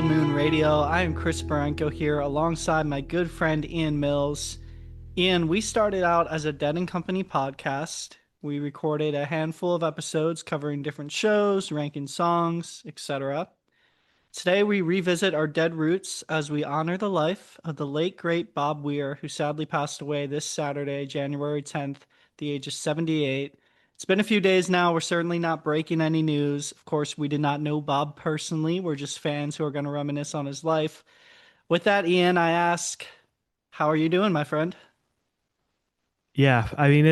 Full Moon Radio. I am Chris Baranko here alongside my good friend Ian Mills. Ian, we started out as a Dead and Company podcast. We recorded a handful of episodes covering different shows, ranking songs, etc. Today we revisit our dead roots as we honor the life of the late great Bob Weir, who sadly passed away this Saturday, January 10th, at the age of 78. It's been a few days now. We're certainly not breaking any news. Of course, we did not know Bob personally. We're just fans who are going to reminisce on his life. With that, Ian, I ask, how are you doing, my friend? Yeah, I mean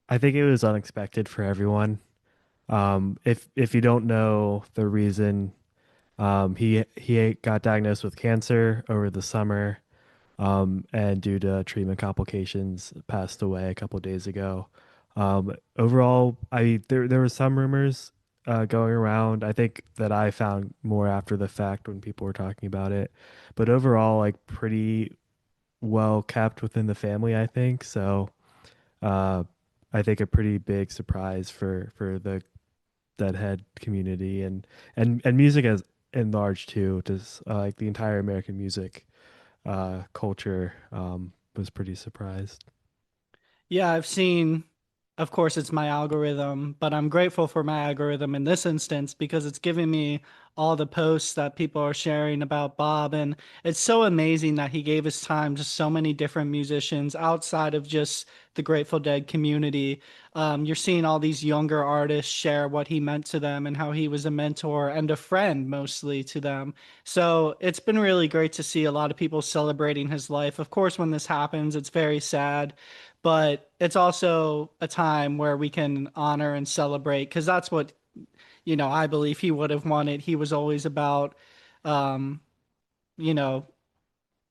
I think it was unexpected for everyone. If you don't know the reason, he got diagnosed with cancer over the summer, and due to treatment complications, passed away a couple days ago. Overall, there were some rumors going around. I think that I found more after the fact when people were talking about it, but overall, like pretty well kept within the family, I think. So. Uh, I think a pretty big surprise for the Deadhead community and music as in large too. Just like the entire American music culture was pretty surprised. Yeah, I've seen, of course, it's my algorithm, but I'm grateful for my algorithm in this instance because it's giving me all the posts that people are sharing about Bob. And it's so amazing that he gave his time to so many different musicians outside of just the Grateful Dead community. You're seeing all these younger artists share what he meant to them and how he was a mentor and a friend mostly to them. So it's been really great to see a lot of people celebrating his life. Of course, when this happens, it's very sad, but it's also a time where we can honor and celebrate because that's what, I believe he would have wanted. He was always about, um, you know,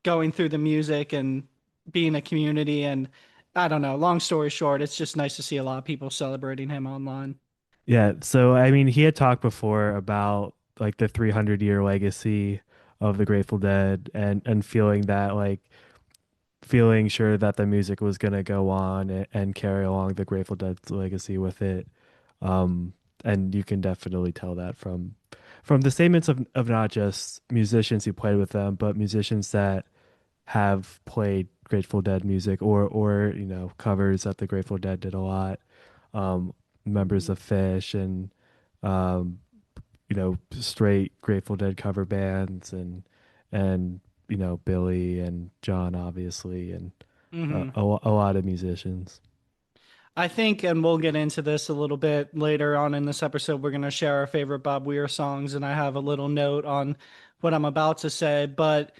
going through the music and being a community. And I don't know, long story short, it's just nice to see a lot of people celebrating him online. Yeah, so I mean, he had talked before about like the 300-year legacy of the Grateful Dead and feeling that like feeling sure that the music was going to go on and carry along the Grateful Dead's legacy with it. Um, and you can definitely tell that from the statements of not just musicians who played with them, but musicians that have played Grateful Dead music or covers that the Grateful Dead did a lot. Members of Fish and um, straight Grateful Dead cover bands and Billy and John obviously and Hmm. a lot of musicians. I think, and we'll get into this a little bit later on in this episode, we're going to share our favorite Bob Weir songs, and I have a little note on what I'm about to say. But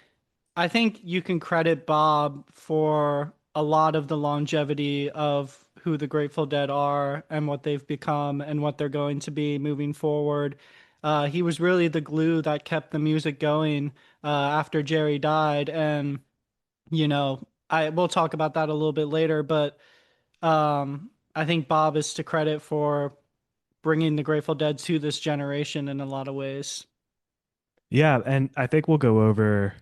I think you can credit Bob for a lot of the longevity of who the Grateful Dead are and what they've become and what they're going to be moving forward. He was really the glue that kept the music going after Jerry died, and I we'll talk about that a little bit later. But I think Bob is to credit for bringing the Grateful Dead to this generation in a lot of ways. Yeah, and I think we'll go over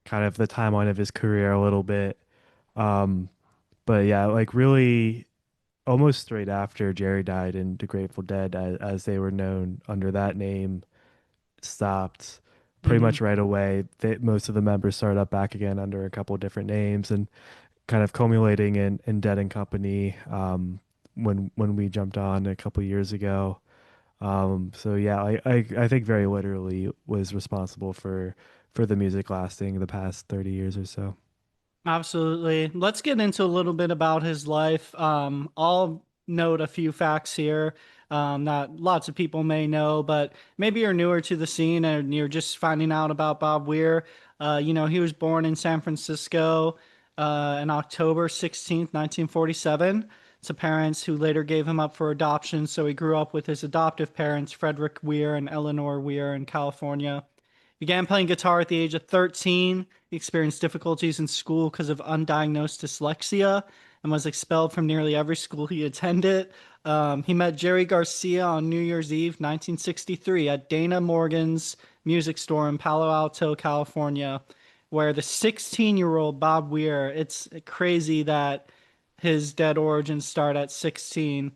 kind of the timeline of his career a little bit. Um, but yeah, like really almost straight after Jerry died and the Grateful Dead, as they were known under that name, stopped pretty Hmm. much right away. Most of the members started up back again under a couple of different names and kind of culminating in Dead and Company when we jumped on a couple of years ago. So yeah, I think very literally was responsible for the music lasting the past 30 years or so. Absolutely. Let's get into a little bit about his life. I'll note a few facts here that lots of people may know, but maybe you're newer to the scene and you're just finding out about Bob Weir. He was born in San Francisco on October 16th, 1947, to parents who later gave him up for adoption. So he grew up with his adoptive parents, Frederick Weir and Eleanor Weir, in California. Began playing guitar at the age of 13. He experienced difficulties in school because of undiagnosed dyslexia and was expelled from nearly every school he attended. He met Jerry Garcia on New Year's Eve, 1963, at Dana Morgan's music store in Palo Alto, California, where the 16-year-old Bob Weir, it's crazy that his dead origins start at 16,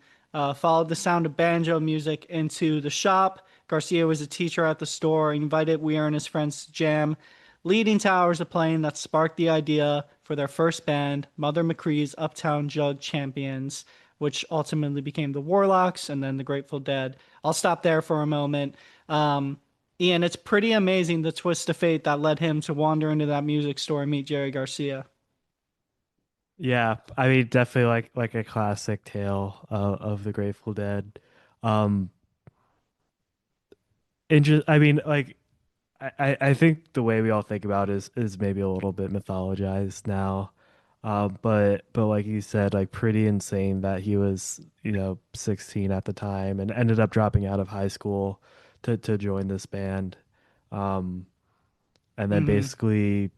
followed the sound of banjo music into the shop Garcia was a teacher at the store, invited Weir and his friends to jam, leading to hours of playing that sparked the idea for their first band, Mother McCree's Uptown Jug Champions, which ultimately became the Warlocks and then the Grateful Dead. I'll stop there for a moment. Um, Ian, it's pretty amazing the twist of fate that led him to wander into that music store and meet Jerry Garcia. Yeah, I mean, definitely like a classic tale of the Grateful Dead. Um, I mean, like I think the way we all think about it is maybe a little bit mythologized now. But like you said, like pretty insane that he was, 16 at the time and ended up dropping out of high school to join this band. Um, and then Hmm. basically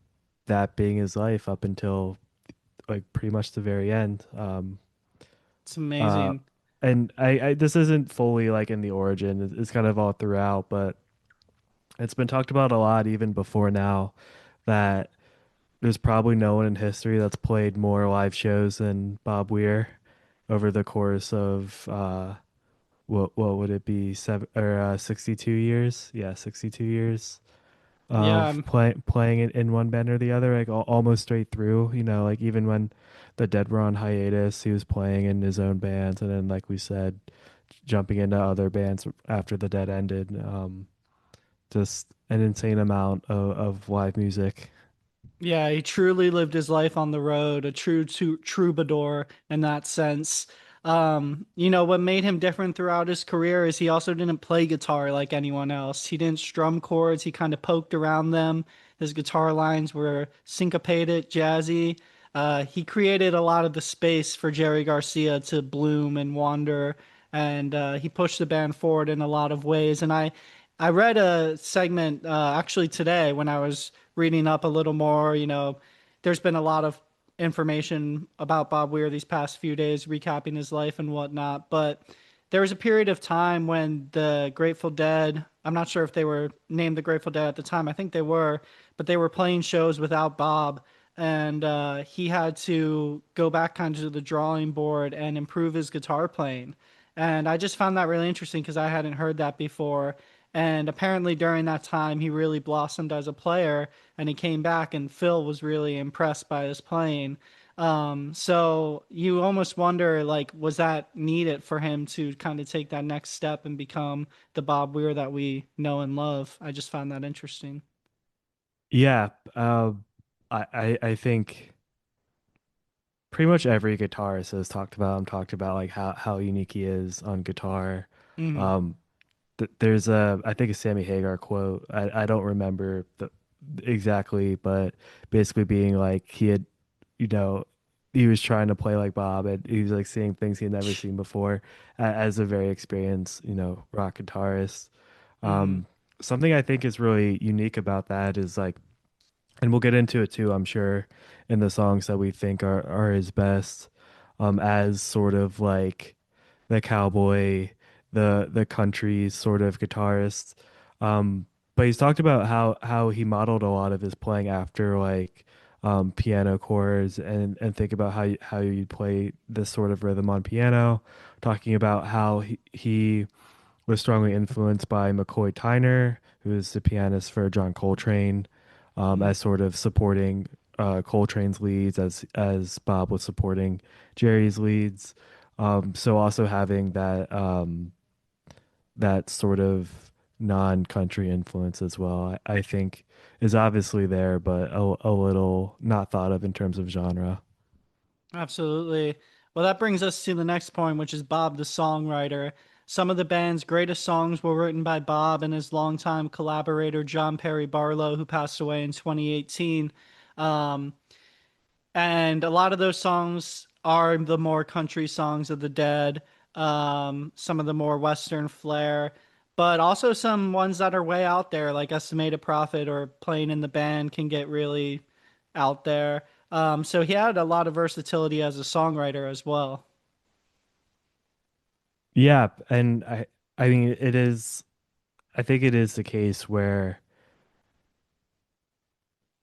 that being his life up until like pretty much the very end. It's Uh, amazing. and I this isn't fully like in the origin. It's kind of all throughout, but it's been talked about a lot even before now that there's probably no one in history that's played more live shows than Bob Weir over the course of what would it be, 62 years? Yeah, 62 years Yeah, of playing it in one band or the other, like almost straight through. Like even when the Dead were on hiatus, he was playing in his own bands, and then like we said, jumping into other bands after the Dead ended. Just an insane amount of live music. yeah, he truly lived his life on the road, a troubadour in that sense. What made him different throughout his career is he also didn't play guitar like anyone else. He didn't strum chords, he kind of poked around them. His guitar lines were syncopated, jazzy. He created a lot of the space for Jerry Garcia to bloom and wander, and he pushed the band forward in a lot of ways. And I read a segment actually today when I was reading up a little more. There's been a lot of information about Bob Weir these past few days, recapping his life and whatnot. But there was a period of time when the Grateful Dead, I'm not sure if they were named the Grateful Dead at the time, I think they were, but they were playing shows without Bob. And he had to go back kind of to the drawing board and improve his guitar playing. And I just found that really interesting because I hadn't heard that before. And apparently during that time, he really blossomed as a player and he came back and Phil was really impressed by his playing. So you almost wonder, like, was that needed for him to kind of take that next step and become the Bob Weir that we know and love? I just found that interesting. Yeah, I think pretty much every guitarist has talked about like how unique he is on guitar. Hmm. Um, there's a I think a Sammy Hagar quote. I don't remember exactly, but basically being like you know, he was trying to play like Bob, and he was like seeing things he had never seen before as a very experienced, rock guitarist. Hmm. Um, Something I think is really unique about that is like, and we'll get into it too, I'm sure, in the songs that we think are his best, as sort of like the cowboy, the country sort of guitarist. Um, but he's talked about how he modeled a lot of his playing after like piano chords and think about how you play this sort of rhythm on piano, talking about how he was strongly influenced by McCoy Tyner, who is the pianist for John Coltrane, as sort of supporting Coltrane's leads as Bob was supporting Jerry's leads. So also having that sort of non-country influence as well, I think is obviously there, but a little not thought of in terms of genre. Absolutely. Well, that brings us to the next point, which is Bob the songwriter. Some of the band's greatest songs were written by Bob and his longtime collaborator, John Perry Barlow, who passed away in 2018. Um, and a lot of those songs are the more country songs of the Dead, some of the more Western flair, but also some ones that are way out there, like Estimated Prophet or Playing in the Band can get really out there. So he had a lot of versatility as a songwriter as well. Yeah, and I mean it is I think it is the case where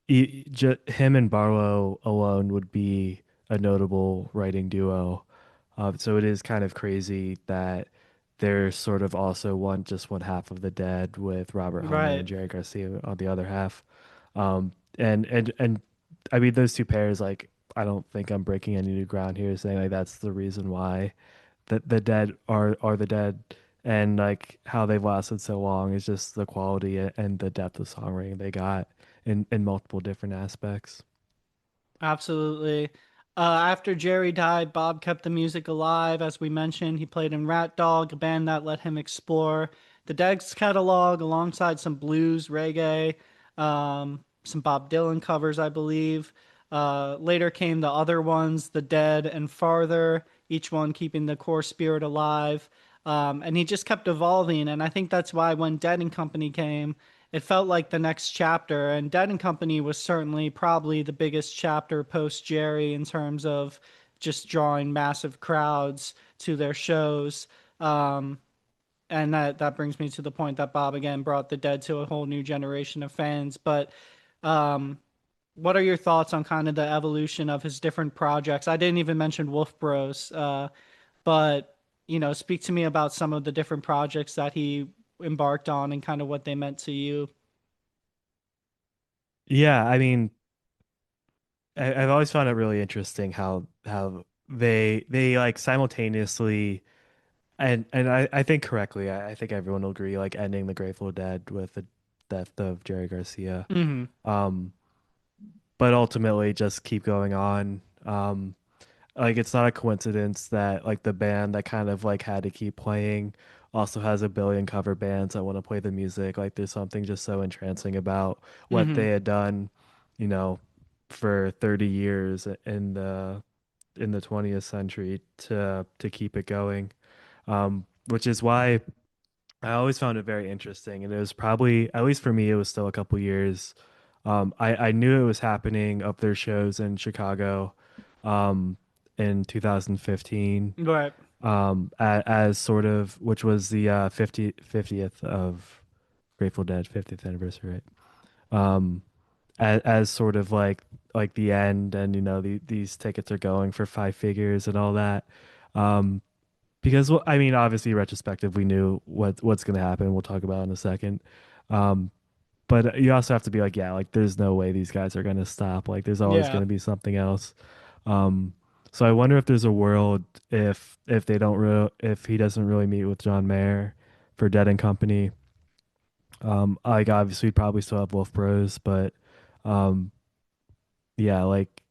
him and Barlow alone would be a notable writing duo. So it is kind of crazy that there's sort of also one half of the Dead with Robert Holman Right. and Jerry Garcia on the other half. And I mean those two pairs, like I don't think I'm breaking any new ground here saying like that's the reason why the Dead are the Dead, and like how they've lasted so long is just the quality and the depth of songwriting they got in multiple different aspects. Absolutely. After Jerry died, Bob kept the music alive. As we mentioned, he played in Rat Dog, a band that let him explore the Dead's catalog alongside some blues, reggae, some Bob Dylan covers, I believe. Later came the other ones, The Dead and Farther, each one keeping the core spirit alive. And he just kept evolving. And I think that's why when Dead and Company came, it felt like the next chapter. And Dead and Company was certainly probably the biggest chapter post Jerry in terms of just drawing massive crowds to their shows. Um, and that brings me to the point that Bob again brought the Dead to a whole new generation of fans. But um, what are your thoughts on kind of the evolution of his different projects? I didn't even mention Wolf Bros, but speak to me about some of the different projects that he embarked on and kind of what they meant to you. Yeah, I mean, I've always found it really interesting how they like simultaneously and I think correctly, I think everyone will agree like ending the Grateful Dead with the death of Jerry Garcia. Hmm. Um, but ultimately just keep going on. Like it's not a coincidence that like the band that kind of like had to keep playing also has a billion cover bands that want to play the music. Like there's something just so entrancing about what Hmm. they had done, you know, for 30 years in the 20th century to keep it going. Which is why I always found it very interesting. And it was probably, at least for me, it was still a couple years. I knew it was happening up their shows in Chicago um, in 2015 Right. as sort of, which was the 50th of Grateful Dead 50th anniversary, right? As sort of like the end, and you know these tickets are going for five figures and all that. Um, because well, I mean, obviously, retrospective, we knew what's going to happen. We'll talk about it in a second. Um, but you also have to be like, yeah, like there's no way these guys are going to stop. Like there's always Yeah. going to be something else. Um, so I wonder if there's a world if they don't real if he doesn't really meet with John Mayer for Dead and Company. Like obviously we'd probably still have Wolf Bros, but um, yeah, like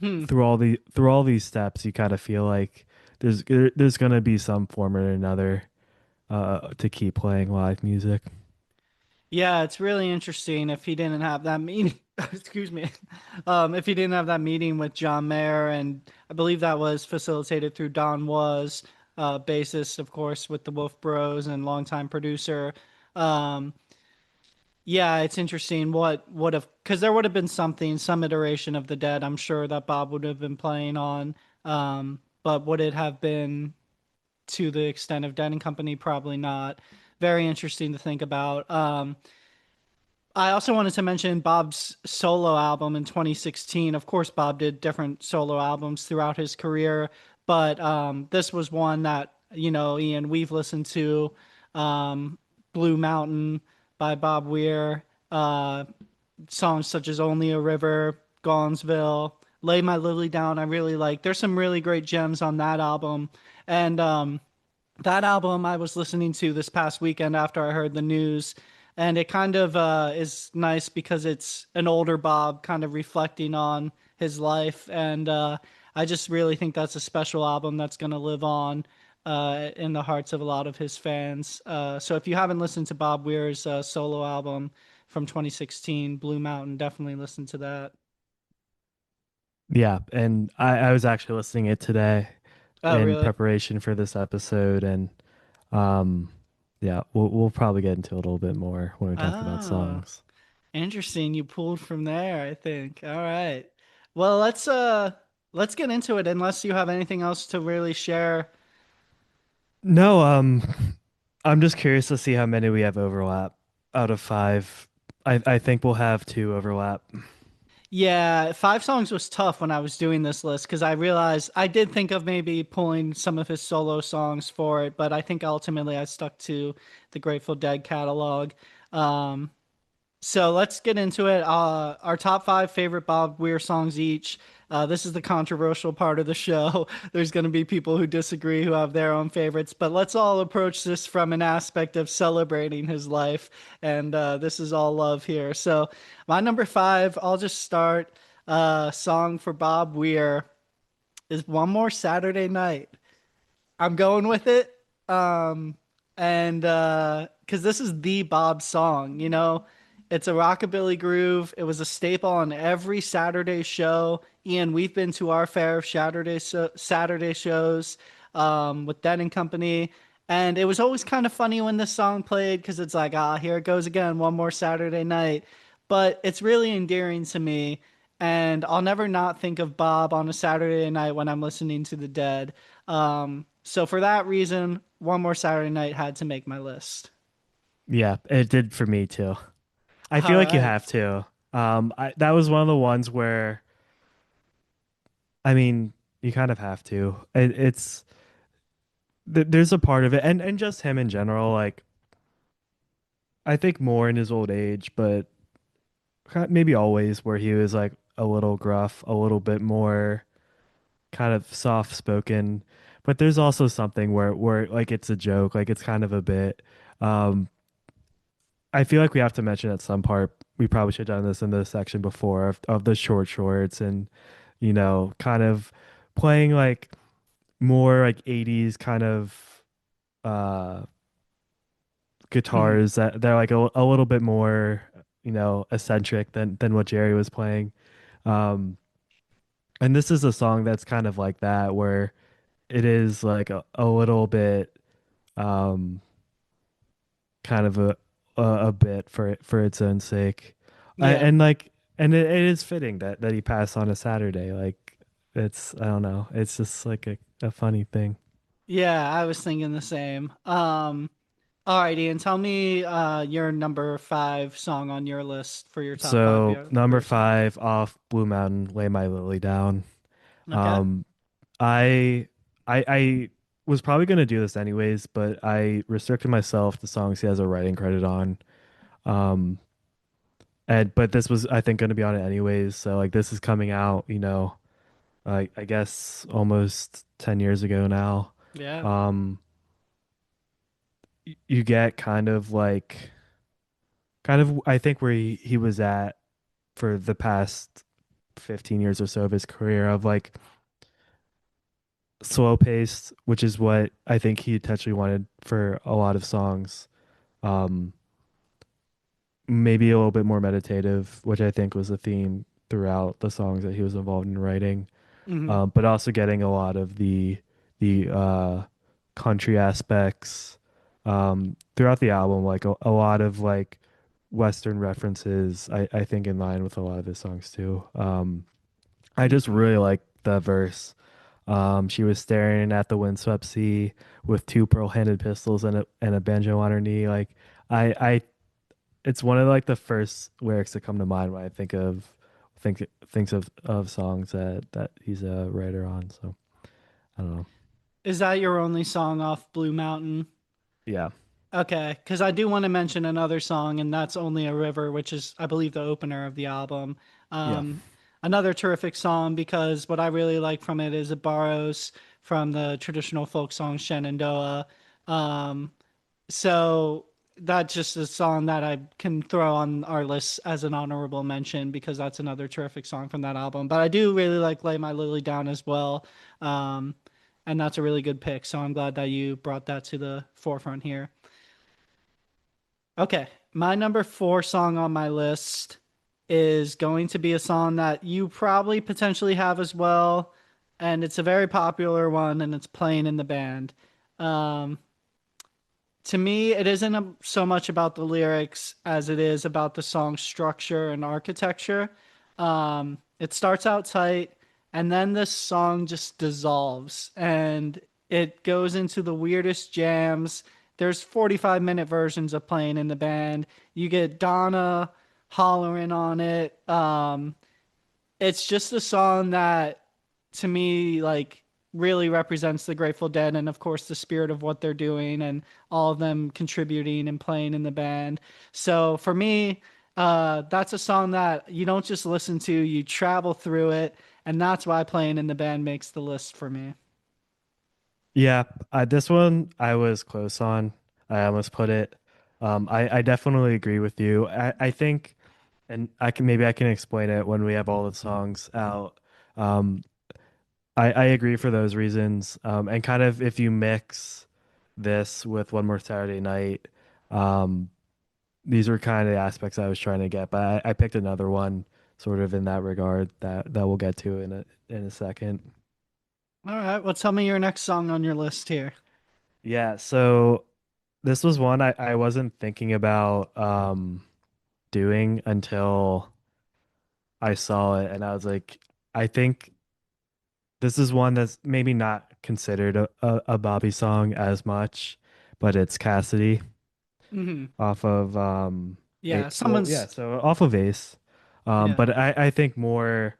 Hmm. through all these steps, you kind of feel like there's gonna be some form or another to keep playing live music. Yeah, it's really interesting if he didn't have that meeting. Excuse me. If he didn't have that meeting with John Mayer, and I believe that was facilitated through Don Was, bassist, of course, with the Wolf Bros and longtime producer. Um, yeah, it's interesting what would have, because there would have been something, some iteration of the Dead, I'm sure that Bob would have been playing on. But would it have been to the extent of Dead and Company? Probably not. Very interesting to think about. I also wanted to mention Bob's solo album in 2016. Of course, Bob did different solo albums throughout his career, but this was one that, Ian, we've listened to. Blue Mountain by Bob Weir, songs such as Only a River, Gonzville, Lay My Lily Down. I really like. There's some really great gems on that album. And that album I was listening to this past weekend after I heard the news, and it kind of is nice because it's an older Bob kind of reflecting on his life, and I just really think that's a special album that's going to live on in the hearts of a lot of his fans. So if you haven't listened to Bob Weir's solo album from 2016, Blue Mountain, definitely listen to that. Yeah, and I was actually listening it today Oh, in really? preparation for this episode, and um, yeah, we'll probably get into it a little bit more when we talk about Oh. songs. Interesting. You pulled from there, I think. All right. Well, let's get into it unless you have anything else to really share. No, I'm just curious to see how many we have overlap out of five. I think we'll have two overlap. Yeah, five songs was tough when I was doing this list because I realized I did think of maybe pulling some of his solo songs for it, but I think ultimately I stuck to the Grateful Dead catalog. Um, So let's get into it. Our top five favorite Bob Weir songs each. This is the controversial part of the show. There's going to be people who disagree who have their own favorites, but let's all approach this from an aspect of celebrating his life. And this is all love here. So, my number five, I'll just start. Song for Bob Weir is One More Saturday Night. I'm going with it. Um, and because this is the Bob song, it's a rockabilly groove. It was a staple on every Saturday show. Ian, we've been to our fair of Saturday shows with Den and Company. And it was always kind of funny when this song played because it's like, here it goes again, one more Saturday night. But it's really endearing to me. And I'll never not think of Bob on a Saturday night when I'm listening to the Dead. So for that reason, one more Saturday night had to make my list. Yeah, it did for me too. I All feel like you right. have to. That was one of the ones where, I mean, you kind of have to. It's there's a part of it, and just him in general. Like, I think more in his old age, but maybe always, where he was like a little gruff, a little bit more kind of soft spoken. But there's also something where like it's a joke, like it's kind of a bit. Um, I feel like we have to mention at some part. We probably should have done this in this section before of the short shorts and kind of playing like more like 80s kind of uh Mhm. guitars that they're like a little bit more eccentric than what Jerry was playing. Um and this is a song that's kind of like that where it is like a little bit um kind of a bit for its own sake. Yeah. And like it is fitting that he passed on a Saturday. Like it's I don't know. It's just like a funny thing. Yeah, I was thinking the same. All right, Ian, tell me your number five song on your list for your top five So number Weir songs. 5 off Blue Mountain, Lay My Lily Down. Okay. Um I I was probably gonna do this anyways, but I restricted myself to songs he has a writing credit on. Um and but this was I think gonna be on it anyways. So like this is coming out, I guess almost 10 years ago now. Yeah. Um you get kind of I think where he was at for the past 15 years or so of his career of like slow paced, which is what I think he intentionally wanted for a lot of songs. Um, Maybe a little bit more meditative, which I think was a theme throughout the songs that he was involved in writing. Hmm. But also getting a lot of the country aspects throughout the album, like a lot of like Western references. I think in line with a lot of his songs too. I just Hmm. really like the verse. She was staring at the windswept sea with two pearl-handed pistols and a banjo on her knee. Like I it's one of like the first lyrics that come to mind when I think thinks of songs that he's a writer on. So I don't know. Is that your only song off Blue Mountain? Yeah. Okay, because I do want to mention another song, and that's Only a River, which is, I believe, the opener of the album. Yeah. Um, Another terrific song because what I really like from it is it borrows from the traditional folk song Shenandoah. Um, so that's just a song that I can throw on our list as an honorable mention because that's another terrific song from that album. But I do really like Lay My Lily Down as well. Um, and that's a really good pick. So I'm glad that you brought that to the forefront here. Okay, my number four song on my list is going to be a song that you probably potentially have as well, and it's a very popular one, and it's playing in the band. Um, to me, it isn't so much about the lyrics as it is about the song's structure and architecture. It starts out tight, and then this song just dissolves and it goes into the weirdest jams. There's 45-minute versions of playing in the band. You get Donna hollering on it. It's just a song that to me like really represents the Grateful Dead and of course the spirit of what they're doing and all of them contributing and playing in the band. So for me, that's a song that you don't just listen to, you travel through it, and that's why playing in the band makes the list for me. Yeah, this one I was close on. I almost put it. I definitely agree with you. I think, and I can explain it when we have all the songs out. Um, I agree for those reasons. And kind of if you mix this with One More Saturday Night, um, these were kind of the aspects I was trying to get, but I picked another one sort of in that regard that we'll get to in a second. All right, well, tell me your next song on your list here. Yeah, so this was one I wasn't thinking about doing until I saw it, and I was like, I think this is one that's maybe not considered a Bobby song as much, but it's Cassidy Hmm. off of Yeah, yeah, someone's, so off of Ace. yeah. But I think more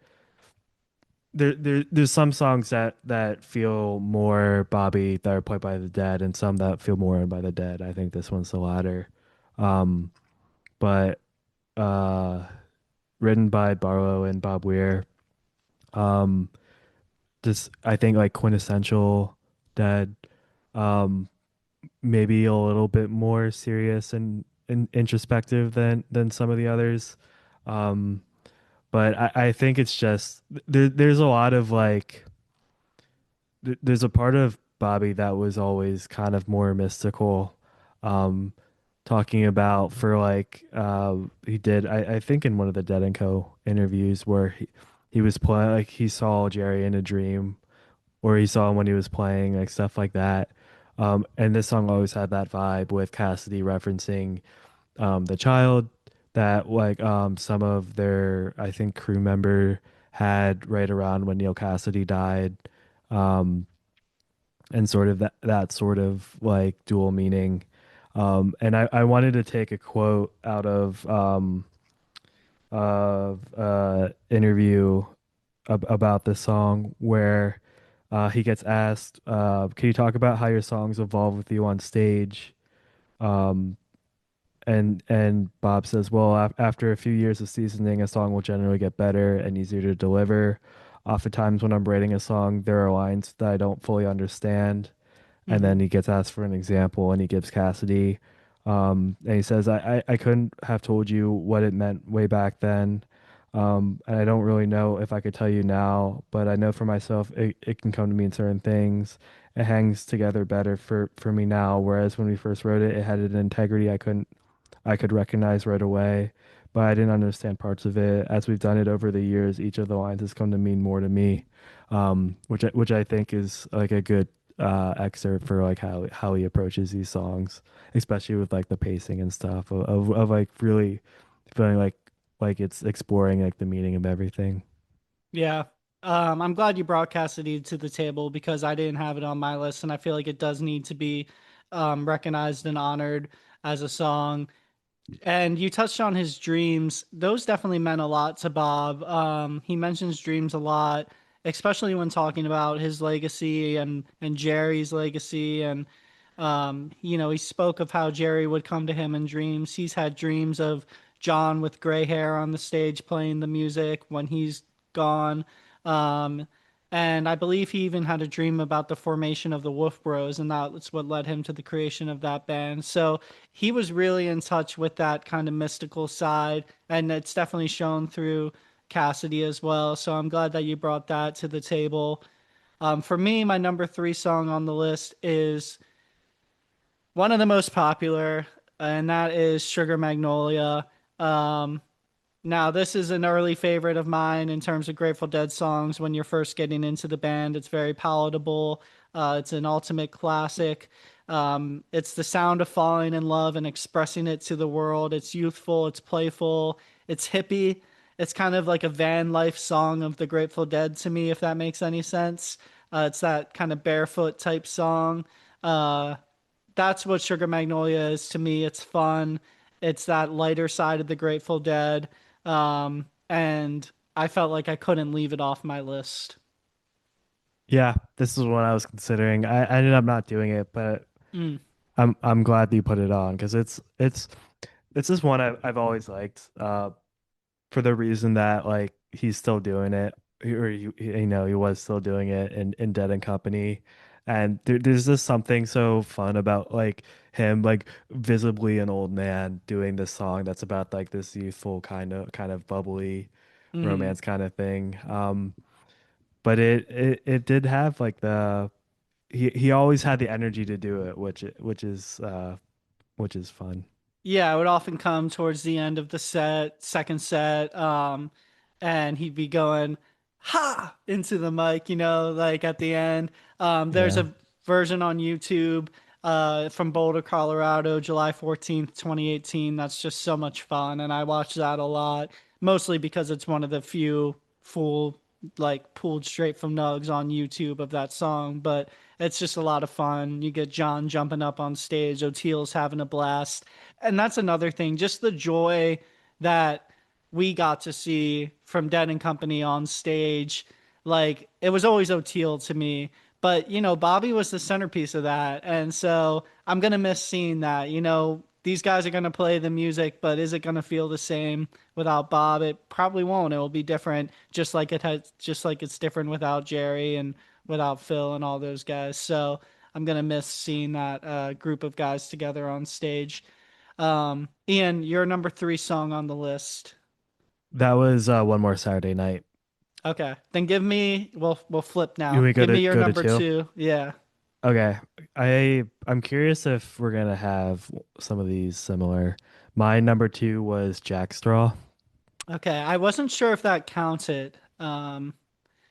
there's some songs that feel more Bobby that are played by the Dead and some that feel more by the Dead. I think this one's the latter. Um, but uh written by Barlow and Bob Weir. Um, just I think like quintessential Dead. Um, maybe a little bit more serious and introspective than some of the others. Um, but I think it's just there's a lot of like there's a part of Bobby that was always kind of more mystical. Um, talking about for like he did I think in one of the Dead and Co interviews where he was playing like he saw Jerry in a dream or he saw him when he was playing like stuff like that. And this song always had that vibe with Cassidy referencing the child that like some of their I think crew member had right around when Neil Cassidy died. Um, and sort of that sort of like dual meaning. And I wanted to take a quote out of interview about this song where he gets asked, "Can you talk about how your songs evolve with you on stage?" Um, and Bob says, "Well, after a few years of seasoning, a song will generally get better and easier to deliver. Oftentimes, when I'm writing a song, there are lines that I don't fully understand." And Hmm. then he gets asked for an example and he gives Cassidy. And he says, I couldn't have told you what it meant way back then. And I don't really know if I could tell you now, but I know for myself it can come to mean certain things. It hangs together better for me now, whereas when we first wrote it, it had an integrity I could recognize right away, but I didn't understand parts of it. As we've done it over the years, each of the lines has come to mean more to me, which I think is like a good excerpt for like how he approaches these songs, especially with like the pacing and stuff of like really feeling like it's exploring like the meaning of everything. Yeah. I'm glad you brought Cassidy to the table because I didn't have it on my list, and I feel like it does need to be recognized and honored as a song. And you touched on his dreams. Those definitely meant a lot to Bob. He mentions dreams a lot, especially when talking about his legacy and Jerry's legacy. And he spoke of how Jerry would come to him in dreams. He's had dreams of John with gray hair on the stage playing the music when he's gone. Um, and I believe he even had a dream about the formation of the Wolf Bros, and that's what led him to the creation of that band. So he was really in touch with that kind of mystical side, and it's definitely shown through Cassidy as well. So I'm glad that you brought that to the table. For me, my number three song on the list is one of the most popular, and that is Sugar Magnolia. Um, Now, this is an early favorite of mine in terms of Grateful Dead songs. When you're first getting into the band, it's very palatable. It's an ultimate classic. It's the sound of falling in love and expressing it to the world. It's youthful, it's playful, it's hippie. It's kind of like a van life song of the Grateful Dead to me, if that makes any sense. It's that kind of barefoot type song. Uh, that's what Sugar Magnolia is to me. It's fun. It's that lighter side of the Grateful Dead. And I felt like I couldn't leave it off my list. Yeah, this is what I was considering. I ended up not doing it, but Mm, I'm glad that you put it on because it's just one I've always liked. For the reason that like he's still doing it, he was still doing it in Dead and Company, and there's just something so fun about like him like visibly an old man doing this song that's about like this youthful kind of bubbly mm. romance kind of thing. But it did have like the he always had the energy to do it, which is fun. Yeah, it would often come towards the end of the set, second set, and he'd be going ha into the mic, like at the end. There's Yeah. a version on YouTube from Boulder, Colorado, July 14th, 2018. That's just so much fun, and I watch that a lot, mostly because it's one of the few full, like pulled straight from Nugs on YouTube of that song. But it's just a lot of fun. You get John jumping up on stage, O'Teal's having a blast, and that's another thing, just the joy that we got to see from Dead and Company on stage. Like it was always O'Teal to me, but Bobby was the centerpiece of that, and so I'm gonna miss seeing that. These guys are gonna play the music, but is it gonna feel the same without Bob? It probably won't. It will be different, just like it's different without Jerry and without Phil and all those guys. So I'm gonna miss seeing that group of guys together on stage. Ian, your number three song on the list. That was One More Saturday Night. Okay, then give me. We'll flip You now. we go Give me to your go to number two? two. Yeah. Okay. I'm curious if we're gonna have some of these similar. My number two was Jack Straw. Okay, I wasn't sure if that counted.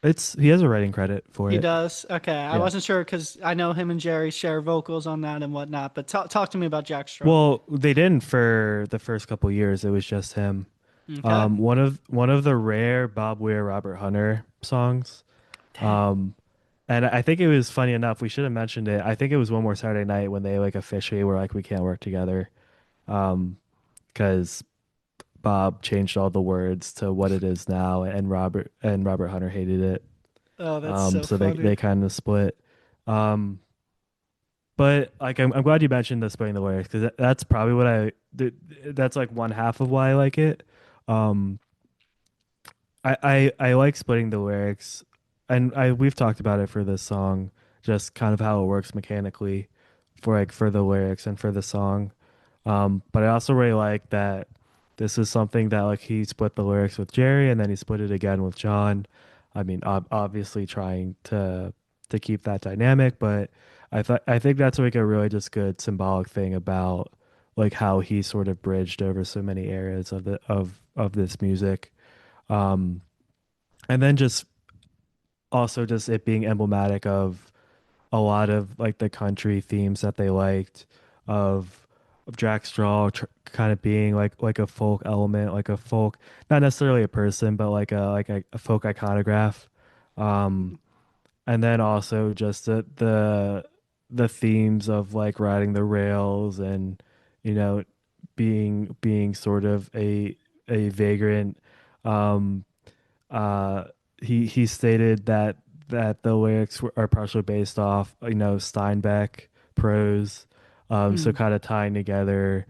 It's he has a writing credit for He it. does. Okay, I Yeah. wasn't sure because I know him and Jerry share vocals on that and whatnot. But talk to me about Jack Straw. Well, they didn't for the first couple years. It was just him. Okay. One of the rare Bob Weir Robert Hunter songs. Dang. Um, and I think it was funny enough. We should have mentioned it. I think it was One More Saturday Night when they like officially were like we can't work together. Um, because Bob changed all the words to what it is now, and Robert Hunter hated it. Oh, that's so So they funny. kind of split. Um, but like I'm glad you mentioned the splitting the lyrics because that's probably that's like one half of why I like it. Um, I like splitting the lyrics, and I we've talked about it for this song, just kind of how it works mechanically for the lyrics and for the song. But I also really like that this is something that like he split the lyrics with Jerry and then he split it again with John. I mean, obviously trying to keep that dynamic, but I think that's like a really just good symbolic thing about like how he sort of bridged over so many areas of this music. Um, and then just also just it being emblematic of a lot of like the country themes that they liked of Jack Straw kind of being like a folk element, like a folk, not necessarily a person, but like a folk iconograph. Um, and then also just the themes of like riding the rails and you know being sort of a vagrant. Um, uh, he stated that the lyrics are partially based off, Steinbeck prose, so Hmm. kind of tying together,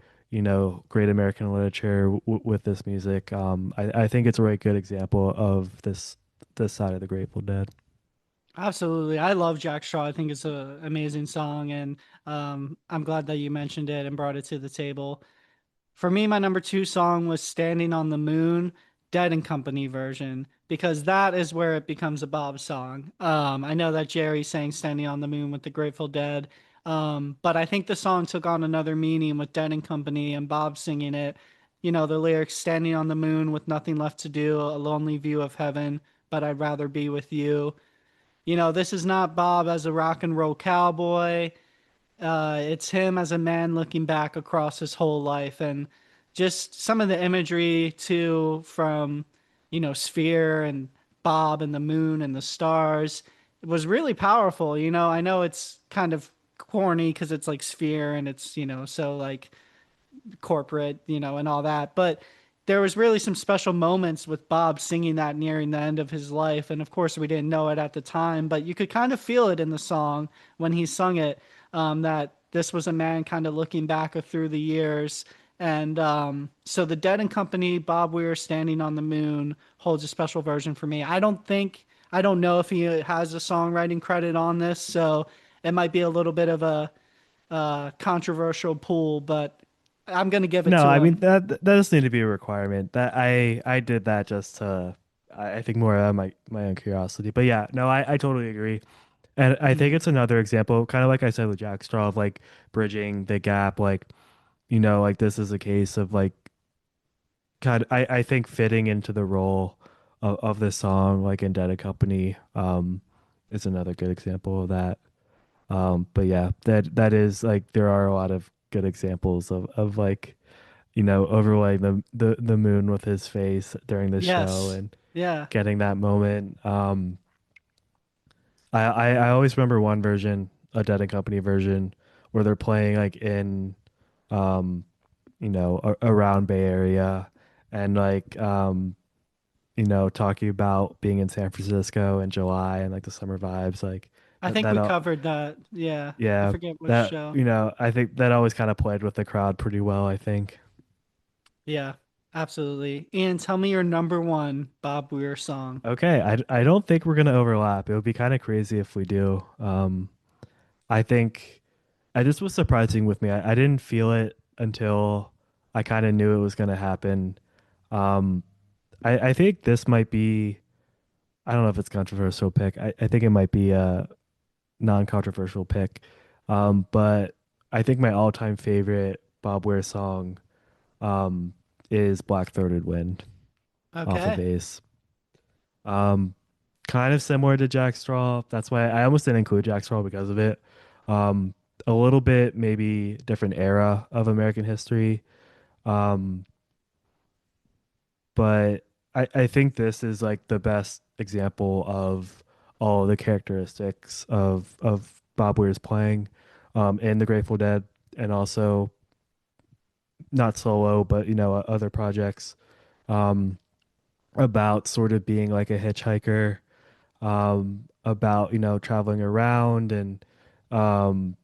great American literature with this music. I think it's a really good example of this side of the Grateful Dead. Absolutely. I love Jack Straw. I think it's an amazing song, and I'm glad that you mentioned it and brought it to the table. For me, my number two song was Standing on the Moon, Dead and Company version, because that is where it becomes a Bob song. I know that Jerry sang Standing on the Moon with the Grateful Dead, but I think the song took on another meaning with Dead and Company and Bob singing it. The lyrics Standing on the moon with nothing left to do, a lonely view of heaven, but I'd rather be with you. This is not Bob as a rock and roll cowboy. It's him as a man looking back across his whole life, and just some of the imagery too from, Sphere and Bob and the moon and the stars. It was really powerful. I know it's kind of corny because it's like Sphere and it's, so like corporate, and all that. But there was really some special moments with Bob singing that nearing the end of his life. And of course, we didn't know it at the time, but you could kind of feel it in the song when he sung it, that this was a man kind of looking back through the years. And so the Dead and Company, Bob Weir Standing on the Moon holds a special version for me. I don't know if he has a songwriting credit on this, so it might be a little bit of a controversial pool, but I'm going to give it No, to I mean him. that doesn't need to be a requirement. That I did that just to I think more out of my own curiosity. But yeah, no, I totally agree. And I think Mhm. it's another example, kind of like I said with Jack Straw, of like bridging the gap. Like, like this is a case of like kind of, I think fitting into the role of this song, like in Dead and Company, is another good example of that. But yeah, that is like there are a lot of good examples of like overlaying the moon with his face during the show Yes. and Yeah. getting that moment. I always remember one version, a Dead and Company version, where they're playing like in, um, around Bay Area, and like, talking about being in San Francisco in July and like the summer vibes, like I that. think we covered that. Yeah. I Yeah, forget which that show. I think that always kind of played with the crowd pretty well, I think. Yeah. Absolutely. Ian, tell me your number one Bob Weir song. Okay, I don't think we're gonna overlap. It would be kind of crazy if we do. I think I just was surprising with me. I didn't feel it until I kind of knew it was gonna happen. Um, I think this might be, I don't know if it's controversial pick. I think it might be a non-controversial pick. But I think my all-time favorite Bob Weir song um is Black Throated Wind off of Okay. Ace. Um, Kind of similar to Jack Straw. That's why I almost didn't include Jack Straw because of it. Um, a little bit maybe different era of American history. Um, but I think this is like the best example of all the characteristics of Bob Weir's playing in the Grateful Dead, and also not solo, but other projects, um, about sort of being like a hitchhiker, about traveling around, and um,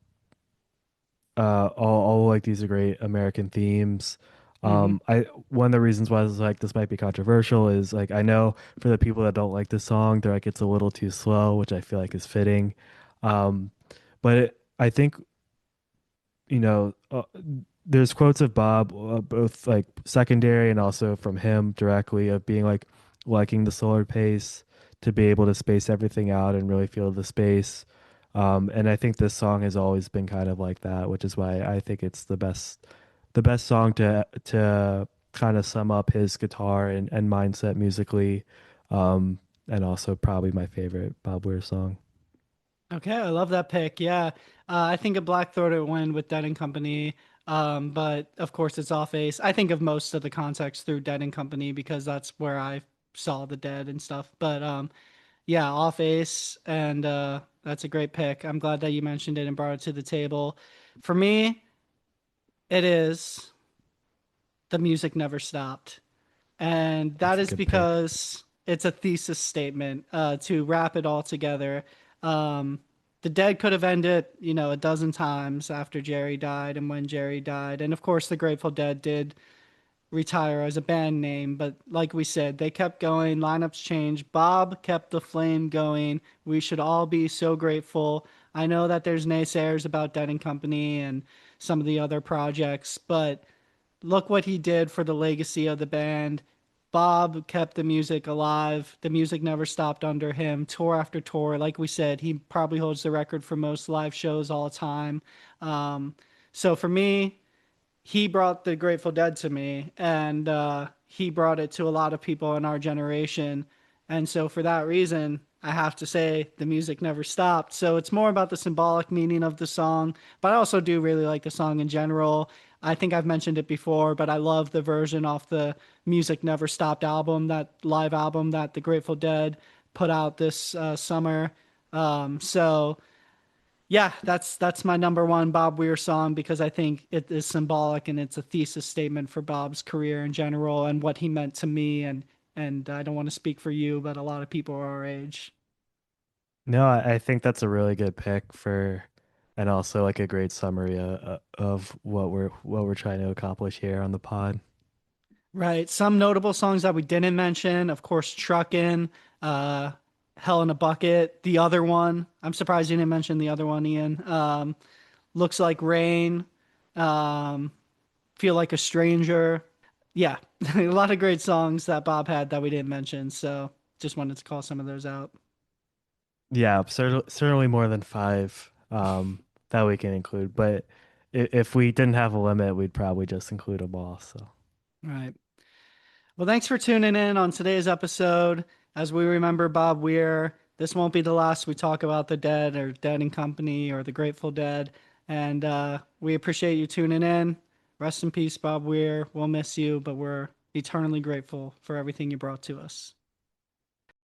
all like these are great American themes. Hmm. I One of the reasons why I was like this might be controversial is like I know for the people that don't like this song, they're like it's a little too slow, which I feel like is fitting. But I think there's quotes of Bob, both like secondary and also from him directly, of being like liking the slower pace to be able to space everything out and really feel the space. And I think this song has always been kind of like that, which is why I think it's the best song to kind of sum up his guitar and mindset musically. And also probably my favorite Bob Weir song. Okay. I love that pick. Yeah. I think of Black Throated Wind with Dead and Company. But of course it's off Ace. I think of most of the context through Dead and Company because that's where I saw the Dead and stuff. But yeah, off Ace, and that's a great pick. I'm glad that you mentioned it and brought it to the table. For me, it is The Music Never Stopped. And that That's a is good pick. because it's a thesis statement to wrap it all together. Um, the Dead could have ended, a dozen times after Jerry died and when Jerry died. And of course, the Grateful Dead did retire as a band name, but like we said, they kept going, lineups changed. Bob kept the flame going. We should all be so grateful. I know that there's naysayers about Dead and Company and some of the other projects, but look what he did for the legacy of the band. Bob kept the music alive. The music never stopped under him, tour after tour. Like we said, he probably holds the record for most live shows all time. Um, so for me, he brought the Grateful Dead to me, and he brought it to a lot of people in our generation. And so, for that reason, I have to say the music never stopped. So, it's more about the symbolic meaning of the song, but I also do really like the song in general. I think I've mentioned it before, but I love the version off the Music Never Stopped album, that live album that the Grateful Dead put out this summer. So, Yeah, that's my number one Bob Weir song because I think it is symbolic and it's a thesis statement for Bob's career in general and what he meant to me and I don't want to speak for you, but a lot of people our age. No, I think that's a really good pick for, and also like a great summary of what we're trying to accomplish here on the pod. Right. Some notable songs that we didn't mention, of course, Truckin', uh, Hell in a Bucket, the other one. I'm surprised you didn't mention the other one, Ian. Looks Like Rain, um, Feel Like a Stranger. Yeah, a lot of great songs that Bob had that we didn't mention. So just wanted to call some of those out. Yeah, certainly more than five that we can include, but if we didn't have a limit, we'd probably just include them all. So Right. Well, thanks for tuning in on today's episode. As we remember Bob Weir, this won't be the last we talk about the Dead or Dead and Company or the Grateful Dead. And we appreciate you tuning in. Rest in peace, Bob Weir. We'll miss you, but we're eternally grateful for everything you brought to us.